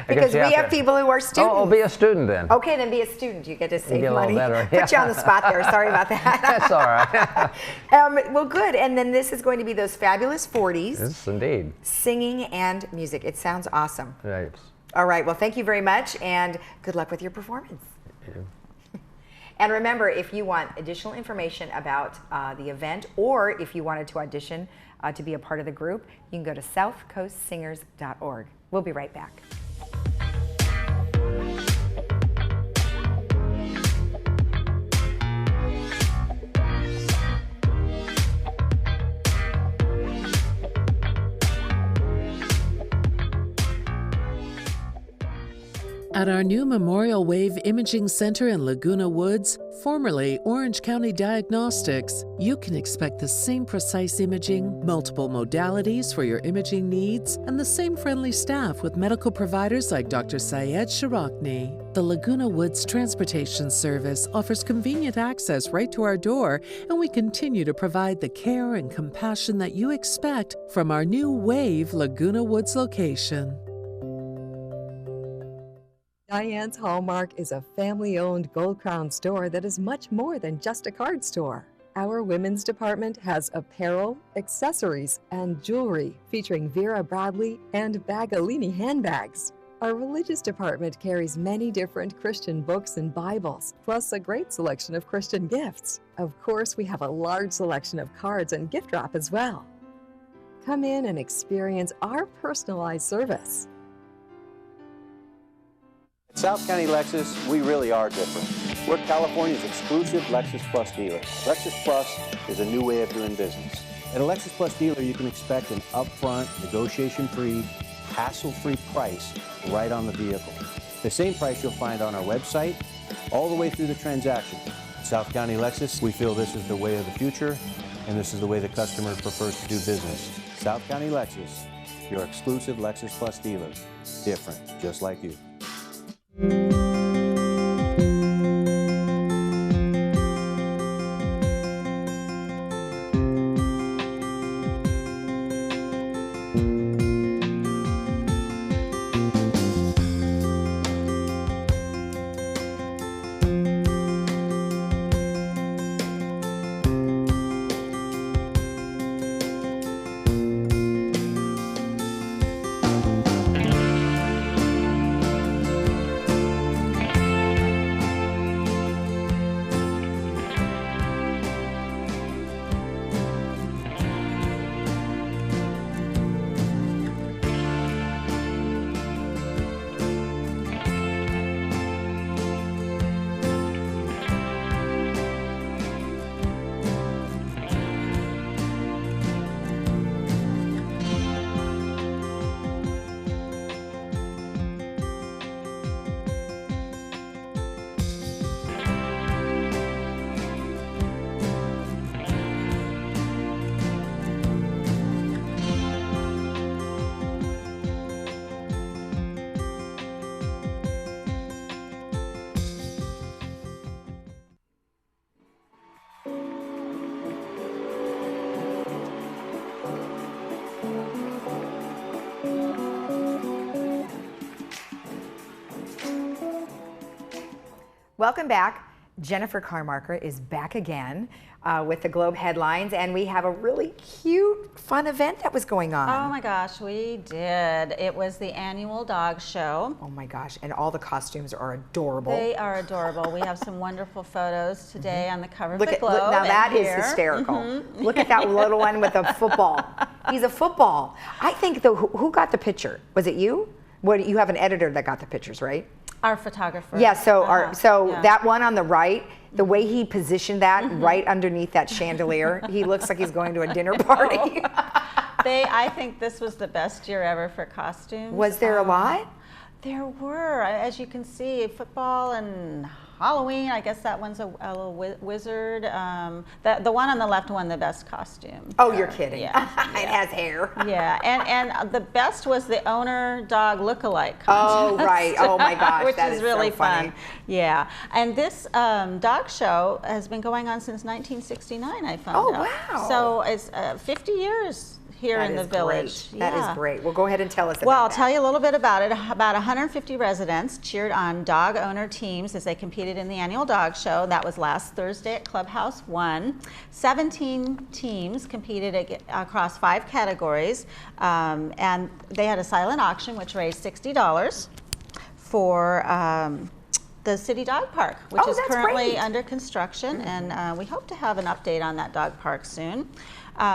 Because we have people who are students. Oh, be a student then. Okay, then be a student. You get to save get a little money. better. Put you on the spot there. Sorry about that. That's all right. Well, good. And then this is going to be those fabulous 40s. Yes, indeed. Singing and music. It sounds awesome. Right. All right. Well, thank you very much, and good luck with your performance. And remember, if you want additional information about the event, or if you wanted to audition to be a part of the group, you can go to southcoastsingers.org. We'll be right back. At our new Memorial Wave Imaging Center in Laguna Woods, formerly Orange County Diagnostics, you can expect the same precise imaging, multiple modalities for your imaging needs, and the same friendly staff with medical providers like Dr. Syed Sharakni. The Laguna Woods Transportation Service offers convenient access right to our door, and we continue to provide the care and compassion that you expect from our new Wave Laguna Woods location. Diane's Hallmark is a family-owned Gold Crown store that is much more than just a card store. Our women's department has apparel, accessories, and jewelry featuring Vera Bradley and Bagalini handbags. Our religious department carries many different Christian books and Bibles, plus a great selection of Christian gifts. Of course, we have a large selection of cards and gift wrap as well. Come in and experience our personalized service. At South County Lexus, we really are different. We're California's exclusive Lexus Plus dealer. Lexus Plus is a new way of doing business. At a Lexus Plus dealer, you can expect an upfront, negotiation-free, hassle-free price right on the vehicle. The same price you'll find on our website, all the way through the transaction. At South County Lexus, we feel this is the way of the future, and this is the way the customer prefers to do business. South County Lexus, your exclusive Lexus Plus dealer. Different, just like you. Welcome back. Jennifer Carmarker is back again with the Globe headlines, and we have a really cute, fun event that was going on. Oh my gosh, we did. It was the annual dog show. Oh my gosh, and all the costumes are adorable. They are adorable. We have some wonderful photos today on the cover Look of the at, Globe. look, now that is here. hysterical. Look at that little one with a football. He's a football. I think, though, who got the picture? Was it you? What, you have an editor that got the pictures, right? Our photographer. Yeah, so Yeah. that one on the right, the way he positioned that right underneath that chandelier, he looks like he's going to a dinner party. I think this was the best year ever for costumes. Was there a lot? There were, as you can see, football and Halloween. I guess that one's a little wizard. The one on the left won the best costume. Oh, you're kidding. Yeah. It has hair. Yeah, and the best was the owner dog lookalike contest. Oh, right. Oh, my gosh. Which that is is really so funny. fun. Yeah, and this dog show has been going on since 1969, I found out. wow. So it's 50 years here That in the is village. great. That is great. Well, go ahead and tell us about Well, I'll that. tell you a little bit about it. About 150 residents cheered on dog owner teams as they competed in the annual dog show. That was last Thursday at Clubhouse 1. 17 teams competed across 5 categories, and they had a silent auction which raised $60 for the City Dog Park, which is currently under construction, and we hope to have an update on that dog park soon.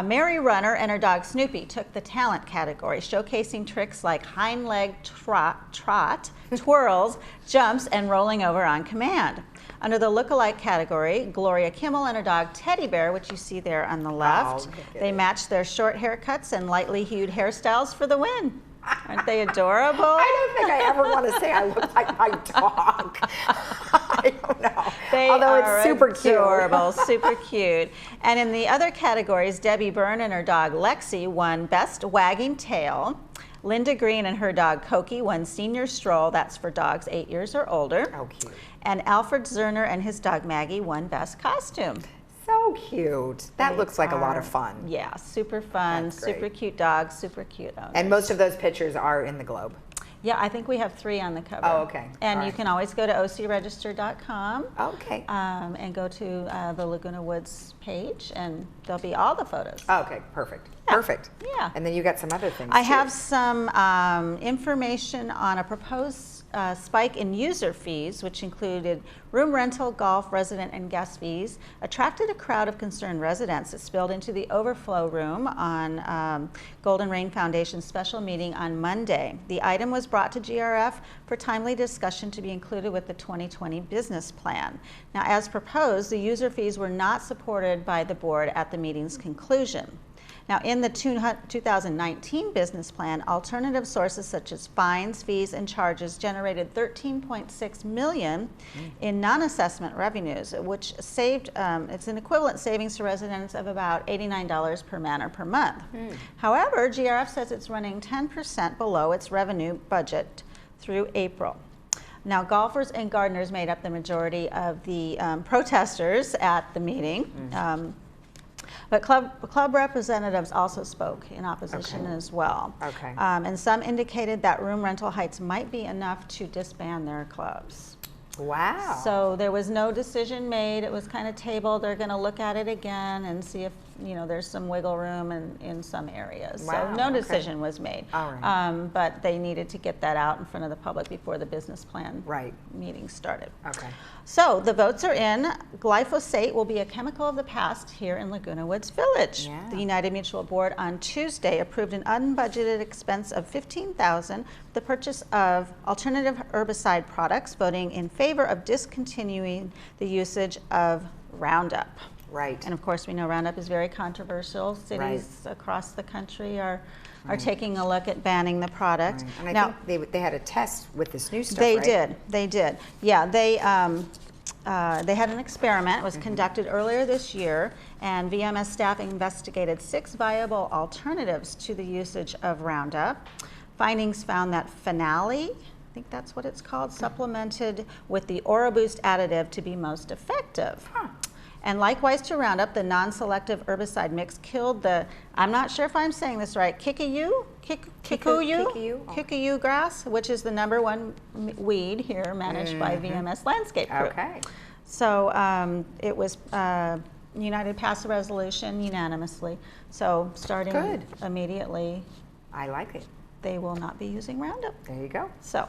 Mary Runner and her dog Snoopy took the talent category, showcasing tricks like hind leg trot, twirls, jumps, and rolling over on command. Under the lookalike category, Gloria Kimmel and her dog Teddy Bear, which you see there on the left, they matched their short haircuts and lightly hued hairstyles for the win. Aren't they adorable? I don't think I ever want to say I look like my dog. I don't know. Although it's super adorable, cute. super cute. And in the other categories, Debbie Byrne and her dog Lexi won Best Wagging Tail. Linda Green and her dog Cokie won Senior Stroll. That's for dogs 8 years or older. Oh, cute. And Alfred Zerner and his dog Maggie won Best Costume. So cute. That looks like a lot of fun. Yeah, super fun, That's great. super cute dogs, super cute owners. And most of those pictures are in the Globe. Yeah, I think we have 3 on the cover. Oh, okay. And All you right. can always go to ocregister.com. Okay. And go to the Laguna Woods page, and there'll be all the photos. Okay, perfect. Perfect. Yeah. And then you got some other things I too. have some information on a proposed spike in user fees, which included room rental, golf, resident, and guest fees, attracted a crowd of concerned residents that spilled into the overflow room on Golden Rain Foundation's special meeting on Monday. The item was brought to GRF for timely discussion to be included with the 2020 business plan. Now, as proposed, the user fees were not supported by the board at the meeting's conclusion. Now, in the 2019 business plan, alternative sources such as fines, fees, and charges generated $13.6 million in non-assessment revenues, which saved, it's an equivalent savings to residents of about $89 per man or per month. However, GRF says it's running 10% below its revenue budget through April. Now, golfers and gardeners made up the majority of the protesters at the meeting. But club representatives also spoke in opposition as well. Okay. And some indicated that room rental heights might be enough to disband their clubs. Wow. So there was no decision made. It was kind of tabled. They're going to look at it again and see if there's some wiggle room in some areas. Wow, So no okay. decision was made. All right. But they needed to get that out in front of the public before the business plan meeting started. Okay. So the votes are in. Glyphosate will be a chemical of the past here in Laguna Woods Village. Yeah. The United Mutual Board on Tuesday approved an unbudgeted expense of $15,000 for the purchase of alternative herbicide products, voting in favor of discontinuing the usage of Roundup. Right. And of course, we know Roundup is very controversial. Cities across the country are taking a look at banning the product. And I now, think they had a test with this new stuff, they right? did. Yeah, they had an experiment. It was conducted earlier this year, and VMS staff investigated 6 viable alternatives to the usage of Roundup. Findings found that Finale, I think that's what it's called, supplemented with the Oraboost additive to be most effective. And likewise to Roundup, the non-selective herbicide mix killed the, I'm not sure if I'm saying this right, kikuyu grass, which is the #1 weed here managed by VMS Landscape Group. Okay. So it was, United passed a resolution unanimously. So starting immediately, I like it. They will not be using Roundup. There you go. So.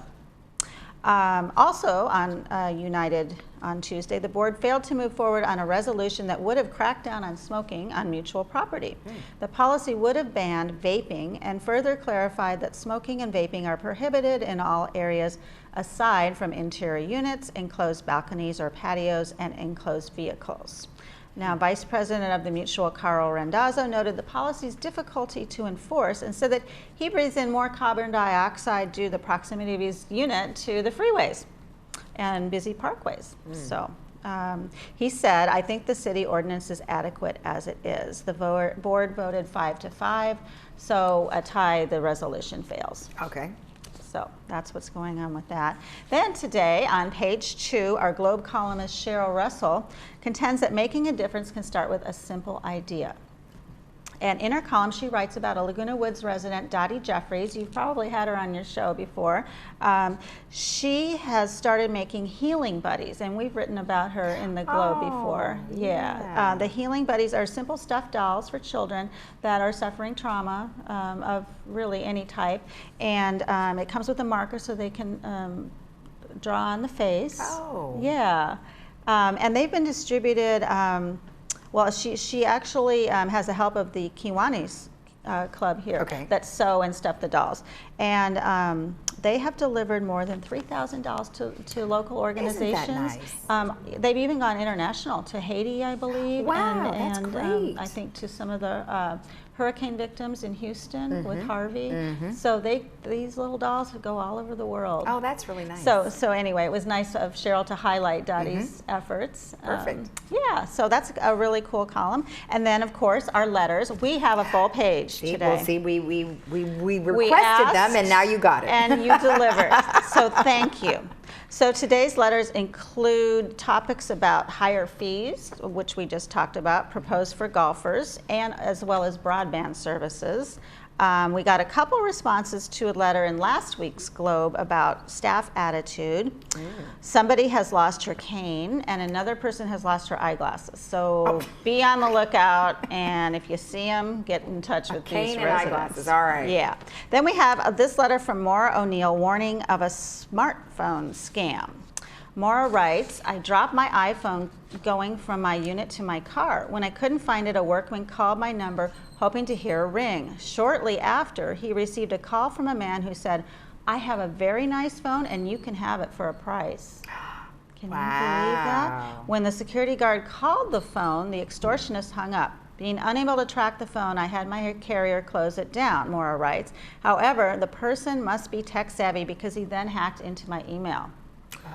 Also on United on Tuesday, the board failed to move forward on a resolution that would have cracked down on smoking on mutual property. The policy would have banned vaping and further clarified that smoking and vaping are prohibited in all areas aside from interior units, enclosed balconies or patios, and enclosed vehicles. Now, Vice President of the Mutual, Carl Randazzo, noted the policy's difficulty to enforce and said that he breathes in more carbon dioxide due to the proximity of his unit to the freeways and busy parkways. So he said, I think the city ordinance is adequate as it is. The board voted 5-5, so a tie, the resolution fails. Okay. So that's what's going on with that. Then today on page 2, our Globe columnist Cheryl Russell contends that making a difference can start with a simple idea. And in her column, she writes about a Laguna Woods resident, Dottie Jeffries. You've probably had her on your show before. She has started making healing buddies, and we've written about her in the Globe before. Yeah. The healing buddies are simple stuffed dolls for children that are suffering trauma of really any type. And it comes with a marker so they can draw on the face. Oh. Yeah. And they've been distributed. Well, she actually has the help of the Kiwanis club here that sew and stuff the dolls. And they have delivered more than 3,000 dolls to local organizations. Isn't that nice? They've even gone international to Haiti, I believe. Wow, and, that's great. I think to some of the hurricane victims in Houston with Harvey. So these little dolls go all over the world. Oh, that's really nice. So anyway, it was nice of Cheryl to highlight Dottie's efforts. Perfect. Yeah, so that's a really cool column. And then, of course, our letters. We have a full page today. Well, see, we requested them, and now you got it. And you delivered. So thank you. So today's letters include topics about higher fees, which we just talked about, proposed for golfers, and as well as broadband services. We got a couple responses to a letter in last week's Globe about staff attitude. Somebody has lost her cane, and another person has lost her eyeglasses. So be on the lookout, and if you see them, get in touch with these cane residents. and eyeglasses, all right. Yeah. Then we have this letter from Maura O'Neill warning of a smartphone scam. Maura writes, I dropped my iPhone going from my unit to my car. When I couldn't find it, a workman called my number hoping to hear a ring. Shortly after, he received a call from a man who said, I have a very nice phone and you can have it for a price. Can you believe that? When the security guard called the phone, the extortionist hung up. Being unable to track the phone, I had my carrier close it down, Maura writes. However, the person must be tech savvy because he then hacked into my email.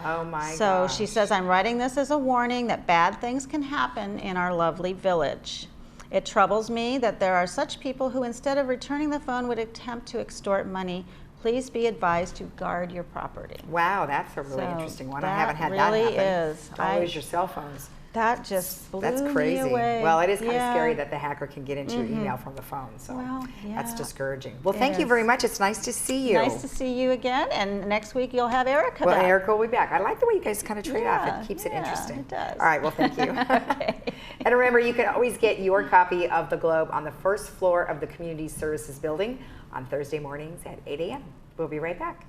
Oh my So gosh. she says, I'm writing this as a warning that bad things can happen in our lovely village. It troubles me that there are such people who, instead of returning the phone, would attempt to extort money. Please be advised to guard your property. Wow, that's a really interesting one. I haven't had that really happen. Is. Don't lose your cell phones. That just blew That's crazy. me away. Well, it is kind of scary that the hacker can get into your email from the phone. So that's discouraging. Well, thank you very much. It's nice to see you. Nice to see you again. And next week you'll have Erica back. Well, Erica will be back. I like the way you guys kind of trade off. It keeps it interesting. It does. All right. Well, thank you. And remember, you can always get your copy of the Globe on the first floor of the Community Services Building on Thursday mornings at 8 a.m. We'll be right back.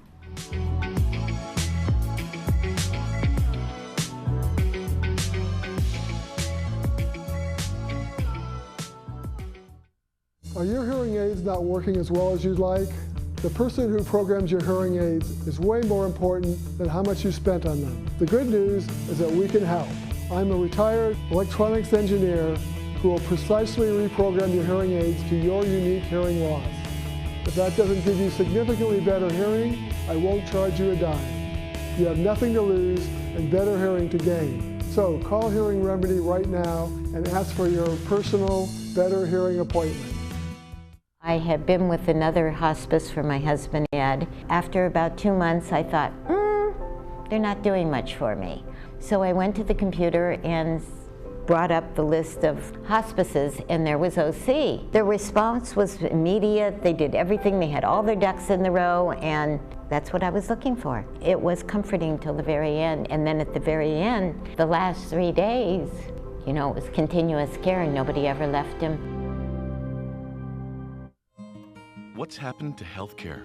Are your hearing aids not working as well as you'd like? The person who programs your hearing aids is way more important than how much you spent on them. The good news is that we can help. I'm a retired electronics engineer who will precisely reprogram your hearing aids to your unique hearing loss. If that doesn't give you significantly better hearing, I won't charge you a dime. You have nothing to lose and better hearing to gain. So call Hearing Remedy right now and ask for your personal better hearing appointment. I had been with another hospice for my husband, Ed. After about 2 months, I thought, they're not doing much for me. So I went to the computer and brought up the list of hospices, and there was OC. Their response was immediate. They did everything. They had all their ducks in the row, and that's what I was looking for. It was comforting till the very end, and then at the very end, the last 3 days, you know, it was continuous care, and nobody ever left him. What's happened to healthcare?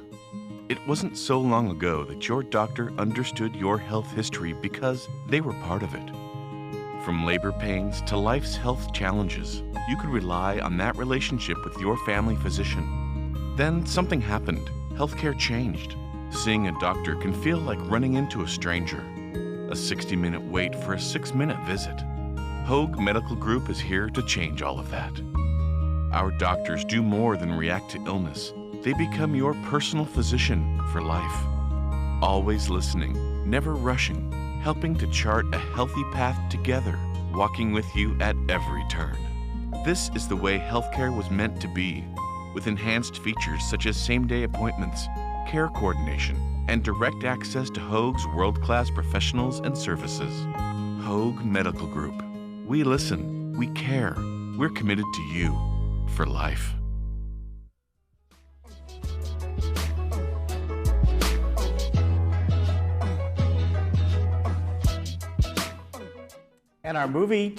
It wasn't so long ago that your doctor understood your health history because they were part of it. From labor pains to life's health challenges, you could rely on that relationship with your family physician. Then something happened. Healthcare changed. Seeing a doctor can feel like running into a stranger. A 60-minute wait for a 6-minute visit. Hoag Medical Group is here to change all of that. Our doctors do more than react to illness. They become your personal physician for life. Always listening, never rushing, helping to chart a healthy path together, walking with you at every turn. This is the way healthcare was meant to be, with enhanced features such as same-day appointments, care coordination, and direct access to Hoag's world-class professionals and services. Hoag Medical Group. We listen, we care, we're committed to you for life. And our movie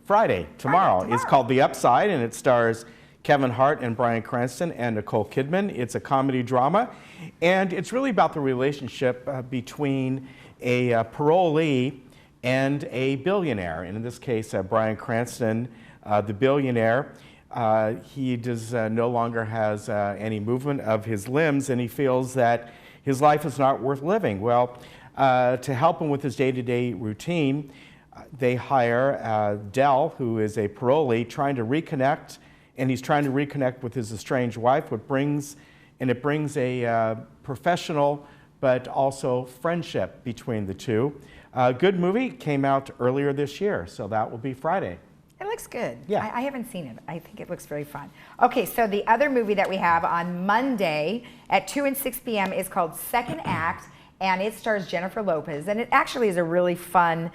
Friday, tomorrow, is called The Upside, and it stars Kevin Hart and Bryan Cranston and Nicole Kidman. It's a comedy drama, and it's really about the relationship between a parolee and a billionaire. And in this case, Bryan Cranston, the billionaire, he does no longer has any movement of his limbs, and he feels that his life is not worth living. Well, to help him with his day-to-day routine, they hire Dell, who is a parolee, trying to reconnect, and he's trying to reconnect with his estranged wife, it brings a professional but also friendship between the two. Good movie, came out earlier this year, so that will be Friday. It looks good. Yeah. I haven't seen it. I think it looks very fun. Okay, so the other movie that we have on Monday at 2 and 6 p.m. is called Second Act, and it stars Jennifer Lopez, and it actually is a really fun,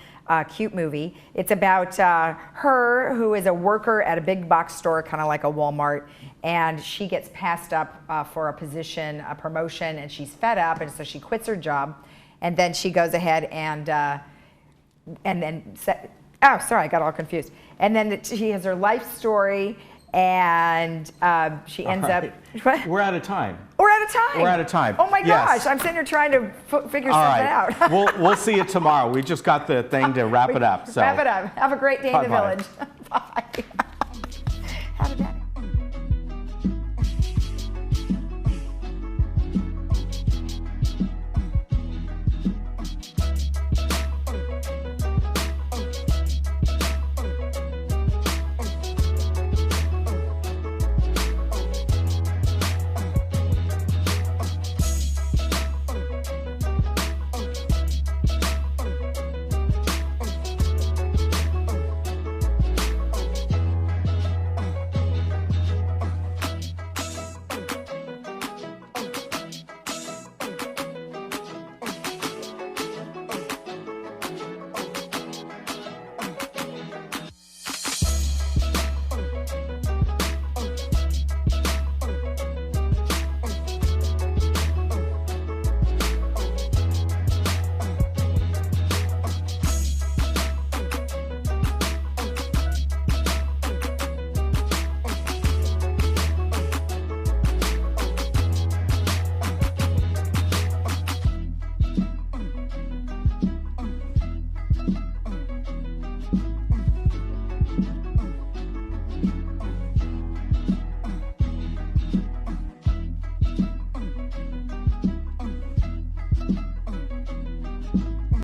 cute movie. It's about her, who is a worker at a big box store, kind of like a Walmart, and she gets passed up for a position, a promotion, and she's fed up, and so she quits her job, and then she goes ahead and oh, sorry, I got all confused. And then she has her life story, and she ends up. What? We're out of time. We're out of time. We're out of time. Oh my Yes. gosh! I'm sitting here trying to figure All something right. out. we'll see you tomorrow. We just got the thing to wrap it up. So. Wrap it up. Have a great day in the Bye-bye. village. Bye. How did that